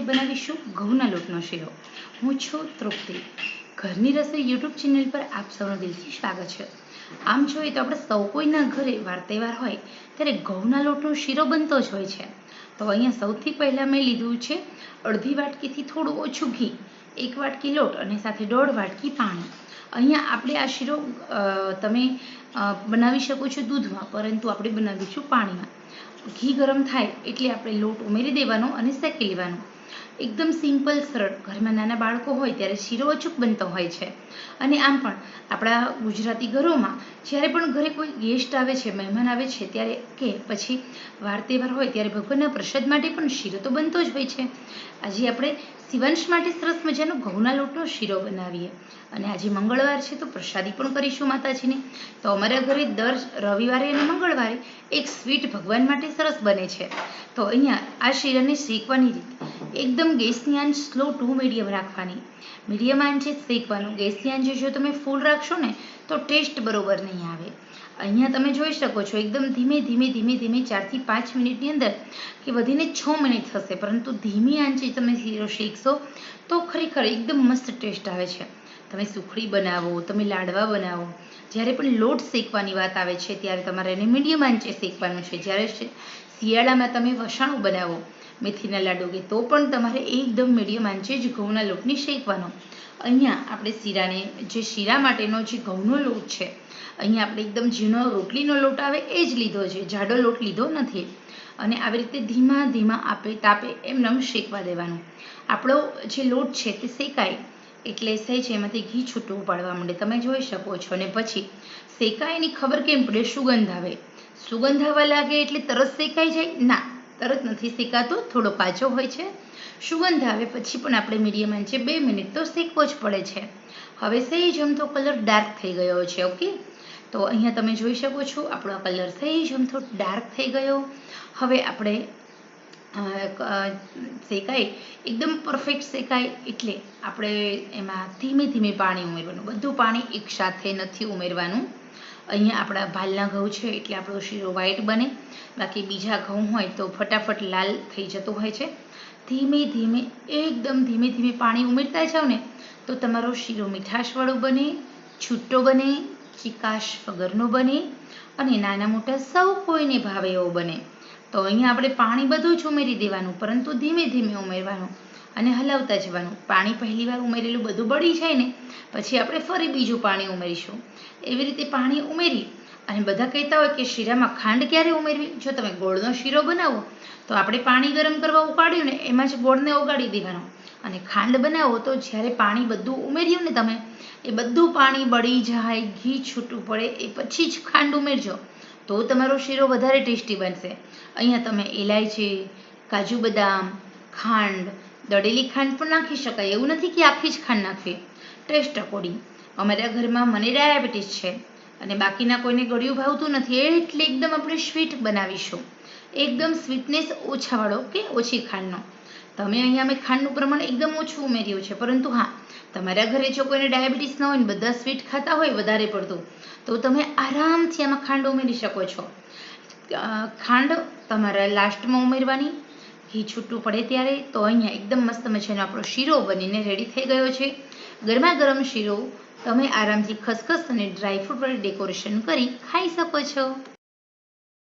બનાવીશું ઘઉંના લોટનો શીરો। હું છું તૃપ્તિ। ઘરની રસોઈ યુટ્યુબ ચેનલ પર આપ સૌનું દિલથી સ્વાગત છે। આમ જોઈએ તો આપણે સૌ કોઈના ઘરે વાર તહેવાર હોય ત્યારે ઘઉંના લોટનો શીરો બનતો જ હોય છે। તો અહીંયા સૌથી પહેલાં મેં લીધું છે અડધી વાટકીથી થોડું ઓછું ઘી, 1 વાટકી લોટ અને સાથે 1.5 વાટકી પાણી। અહીંયા આપણે આ શીરો તમે બનાવી શકો છો દૂધમાં, પરંતુ આપણે બનાવીશું પાણીમાં। ઘી ગરમ થાય એટલે આપણે લોટ ઉમેરી દેવાનો અને શેકી લેવાનો। એકદમ સિમ્પલ સરળ, ઘરમાં નાના બાળકો હોય ત્યારે શીરો અચૂક બનતો હોય છે। અને આમ પણ આપણા ગુજરાતી ઘરોમાં જ્યારે પણ ઘરે કોઈ ગેસ્ટ આવે છે, મહેમાન આવે છે ત્યારે કે પછી વાર તહેવાર હોય ત્યારે ભગવાનના પ્રસાદ માટે પણ શીરો તો બનતો જ હોય છે। આજે આપણે શિવંશ માટે સરસ મજાનો ઘઉંના લોટનો શીરો બનાવીએ અને આજે મંગળવાર છે તો પ્રસાદી પણ કરીશું માતાજીને। તો અમારા ઘરે દર રવિવારે અને મંગળવારે એક સ્વીટ ભગવાન માટે સરસ બને છે। તો અહીંયા આ શીરાને શેકવાની રીત, એકદમ ગેસની આંચ સ્લો ટુ મીડિયમ રાખવાની। મીડિયમ આંચે શેકવાનું। ગેસની આંચ જો તમે ફૂલ રાખશો ને તો ટેસ્ટ બરોબર નહીં આવે। અહીંયા તમે જોઈ શકો છો એકદમ ધીમે ધીમે 4 થી 5 મિનિટની અંદર કે વધીને 6 મિનિટ થશે, પરંતુ ધીમી આંચે તમે શીરો શેકશો તો ખરેખર એકદમ મસ્ત ટેસ્ટ આવે છે। તમે સુખડી બનાવો, તમે લાડવા બનાવો, જ્યારે પણ લોટ શેકવાની વાત આવે છે ત્યારે તમારે એને મીડિયમ આંચે શેકવાનું છે। જ્યારે શિયાળામાં તમે વસાણું બનાવો, મેથીના લાડુ કે તો પણ તમારે એકદમ મીડિયમ આંચે જ ઘઉંના લોટને શેકવાનો। અહીંયા આપણે શીરા માટેનો જે ઘઉંનો લોટ છે, અહીંયા આપણે એકદમ ઝીણો રોટલીનો લોટ આવે એ જ લીધો છે, જાડો લોટ લીધો નથી। અને આવી રીતે ધીમા ધીમા તાપે એમનેમ શેકવા દેવાનું। આપણો જે લોટ છે તે શેકાય એટલે સહેજ એમાંથી ઘી છૂટું પડવા માંડે, તમે જોઈ શકો છો। અને પછી શેકાય એની ખબર કેમ પડે? સુગંધ આવે। સુગંધ આવવા લાગે એટલે તરત શેકાઈ જાય? ના, તરત નથી શેકાતો, થોડો કાચો હોય છે। સુગંધ આવે પછી પણ આપણે મીડિયમ આંચે 2 મિનિટ તો શેકવો જ પડે છે। હવે સહેજ અમથો કલર ડાર્ક થઈ ગયો છે, ઓકે। તો અહીંયા તમે જોઈ શકો છો આપણો કલર સહેજ અમથો ડાર્ક થઈ ગયો। હવે આપણે શેકાય એકદમ પરફેક્ટ શેકાય એટલે આપણે એમાં ધીમે ધીમે પાણી ઉમેરવાનું। બધું પાણી એકસાથે નથી ઉમેરવાનું। અહીંયા આપણા ભાલના ઘઉં છે એટલે આપણો શીરો વ્હાઈટ બને, બાકી બીજા ઘઉં હોય તો ફટાફટ લાલ થઈ જતો હોય છે। ધીમે ધીમે એકદમ ધીમે ધીમે પાણી ઉમેરતા જાઓ ને તો તમારો શીરો મીઠાશવાળો બને, છૂટો બને, ચીકાશ વગરનો બને અને નાના મોટા સૌ કોઈને ભાવે એવો બને। તો અહીંયા આપણે પાણી બધું જ ઉમેરી દેવાનું, પરંતુ ધીમે ધીમે ઉમેરવાનું અને હલાવતા જવાનું। પાણી પહેલી વાર ઉમેરેલું બધું બળી જાય ને પછી આપણે ફરી બીજું પાણી ઉમેરીશું। એવી રીતે પાણી ઉમેરી અને બધા કહેતા હોય કે શીરામાં ખાંડ ક્યારે ઉમેરવી? જો તમે ગોળનો શીરો બનાવો તો આપણે પાણી ગરમ કરવા ઉકાળ્યું ને એમાં જ ગોળને ઓગાળી દેવાનો, અને ખાંડ બનાવો તો જ્યારે પાણી બધું ઉમેર્યું ને તમે એ બધું પાણી બળી જાય, ઘી છૂટું પડે એ પછી જ ખાંડ ઉમેરજો, તો તમારો શીરો વધારે ટેસ્ટી બનશે। અહીંયા તમે ઇલાયચી, કાજુ બદામ, ખાંડ, દળેલી ખાંડ પણ નાખી શકાય, એવું નથી કે આખી જ ખાંડ નાખવી, ટેસ્ટ અકોર્ડિંગ। અમારા ઘરમાં મને ડાયાબિટીસ છે અને બાકીના કોઈને ગળ્યું ભાવતું નથી એટલે એકદમ આપણે સ્વીટ બનાવીશું, એકદમ સ્વીટનેસ ઓછાવાળો કે ઓછી ખાંડનો। તમે અહીંયા અમે ખાંડનું પ્રમાણ એકદમ ઓછું ઉમેર્યું છે, પરંતુ હા, તમારા ઘરે જો કોઈને ડાયાબિટીસ ન હોય ને બધા સ્વીટ ખાતા હોય વધારે પડતું, તો તમે આરામથી આમાં ખાંડ ઉમેરી શકો છો। ખાંડ તમારા લાસ્ટમાં ઉમેરવાની, ઘી છૂટું પડે ત્યારે। તો અહીંયા એકદમ મસ્ત મજાનો આપણો શીરો બનીને રેડી થઈ ગયો છે। ગરમા ગરમ શીરો તમે આરામથી ખસખસ અને ડ્રાયફ્રૂટ વડે ડેકોરેશન કરી ખાઈ શકો છો।